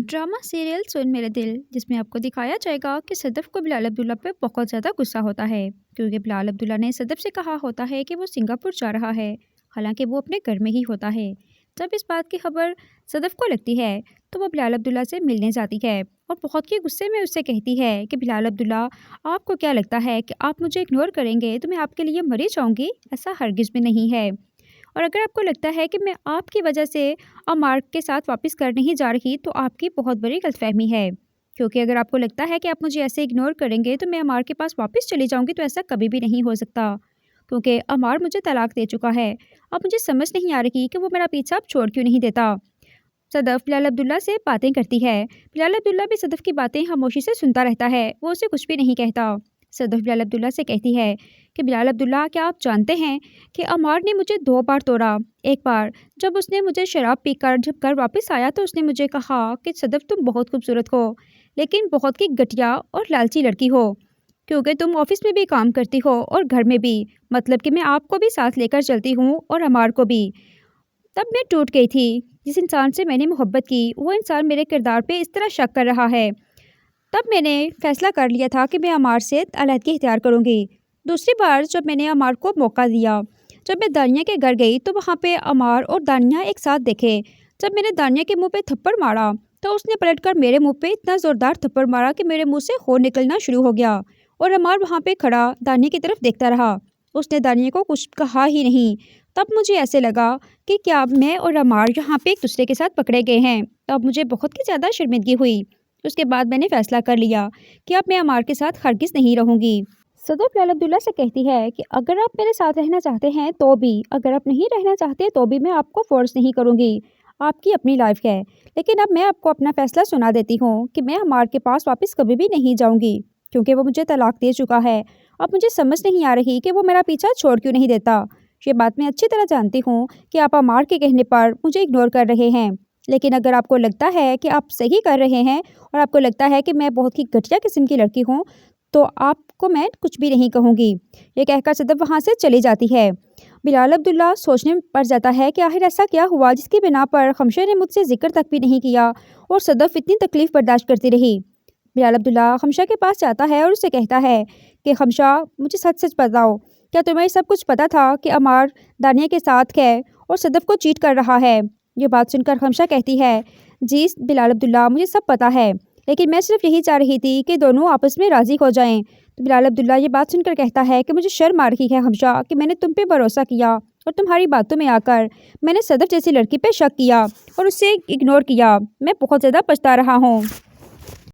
Drama serial सुन मेरे दिल, जिसमें आपको दिखाया जाएगा कि सदफ को बिलाल अब्दुल्ला पे बहुत ज़्यादा गुस्सा होता है, क्योंकि बिलाल अब्दुल्ला ने सदफ से कहा होता है कि वो सिंगापुर जा रहा है, हालांकि वो अपने घर में ही होता है। जब इस बात की खबर सदफ को लगती है तो वो बिलाल अब्दुल्ला से मिलने जाती है और बहुत ही गुस्से में उससे कहती है कि बिलाल अब्दुल्ला, आपको क्या लगता है कि आप मुझे इग्नोर करेंगे तो मैं आपके लिए मरी जाऊँगी? ऐसा हरगिज़ भी नहीं है। और अगर आपको लगता है कि मैं आपकी वजह से अमार के साथ वापस घर नहीं जा रही तो आपकी बहुत बड़ी गलतफहमी है, क्योंकि अगर आपको लगता है कि आप मुझे ऐसे इग्नोर करेंगे तो मैं अमार के पास वापस चली जाऊंगी, तो ऐसा कभी भी नहीं हो सकता, क्योंकि अमार मुझे तलाक दे चुका है। अब मुझे समझ नहीं आ रही कि वो मेरा पीछा अब छोड़ क्यों नहीं देता। सदफ बिलाल अब्दुल्ला से बातें करती है। बिलाल अब्दुल्ला भी सदफ की बातें खामोशी से सुनता रहता है, वो उसे कुछ भी नहीं कहता। सदफ बिलाल अब्दुल्ला से कहती है कि बिलाल अब्दुल्ला, क्या आप जानते हैं कि अमार ने मुझे 2 बार तोड़ा। एक बार जब उसने मुझे शराब पीकर जब घर वापस आया तो उसने मुझे कहा कि सदफ, तुम बहुत खूबसूरत हो, लेकिन बहुत ही घटिया और लालची लड़की हो, क्योंकि तुम ऑफिस में भी काम करती हो और घर में भी, मतलब कि मैं आपको भी साथ लेकर चलती हूँ और अमार को भी। तब मैं टूट गई थी। जिस इंसान से मैंने मोहब्बत की वो इंसान मेरे किरदार पे इस तरह शक कर रहा है। तब मैंने फैसला कर लिया था कि मैं अमार से अलहदगी इख्तियार करूँगी। दूसरी बार जब मैंने अमार को मौका दिया, जब मैं दानिया के घर गई तो वहाँ पे अमार और दानिया एक साथ देखे। जब मैंने दानिया के मुंह पे थप्पड़ मारा तो उसने पलटकर मेरे मुंह पे इतना ज़ोरदार थप्पड़ मारा कि मेरे मुंह से खून निकलना शुरू हो गया, और अमार वहाँ पे खड़ा दानिया की तरफ देखता रहा। उसने दानिया को कुछ कहा ही नहीं। तब मुझे ऐसे लगा कि क्या मैं और अमार यहाँ पे एक दूसरे के साथ पकड़े गए हैं। तब मुझे बहुत ही ज़्यादा शर्मिंदगी हुई। उसके बाद मैंने फैसला कर लिया कि अब मैं अमार के साथ हरगिज़ नहीं रहूँगी। सदफ बिलाल अब्दुल्ला से कहती है कि अगर आप मेरे साथ रहना चाहते हैं तो भी, अगर आप नहीं रहना चाहते तो भी मैं आपको फोर्स नहीं करूँगी, आपकी अपनी लाइफ है। लेकिन अब मैं आपको अपना फैसला सुना देती हूँ कि मैं अमार के पास वापस कभी भी नहीं जाऊँगी, क्योंकि वो मुझे तलाक दे चुका है। अब मुझे समझ नहीं आ रही कि वो मेरा पीछा छोड़ क्यों नहीं देता। ये बात मैं अच्छी तरह जानती हूँ कि आप अमार के कहने पर मुझे इग्नोर कर रहे हैं, लेकिन अगर आपको लगता है कि आप सही कर रहे हैं और आपको लगता है कि मैं बहुत ही घटिया किस्म की लड़की हूँ, तो आपको मैं कुछ भी नहीं कहूँगी। ये कहकर सदफ वहाँ से चली जाती है। बिलाल अब्दुल्ला सोचने में पड़ जाता है कि आखिर ऐसा क्या हुआ जिसकी बिना पर खमशा ने मुझसे जिक्र तक भी नहीं किया और सदफ इतनी तकलीफ़ बर्दाश्त करती रही। बिलाल अब्दुल्ला खमशा के पास जाता है और उससे कहता है कि खमशा, मुझे सच सच बताओ, क्या तुम्हें सब कुछ पता था कि अमार दानिया के साथ है और सदफ को चीट कर रहा है? ये बात सुनकर खमशा कहती है, जी बिलाल अब्दुल्ला, मुझे सब पता है, लेकिन मैं सिर्फ यही चाह रही थी कि दोनों आपस में राज़ी हो जाएं। तो बिलाल अब्दुल्ला ये बात सुनकर कहता है कि मुझे शर्म आ रही है खमशा कि मैंने तुम पे भरोसा किया और तुम्हारी बातों में आकर मैंने सदफ जैसी लड़की पे शक किया और उससे इग्नोर किया। मैं बहुत ज़्यादा पछता रहा हूँ।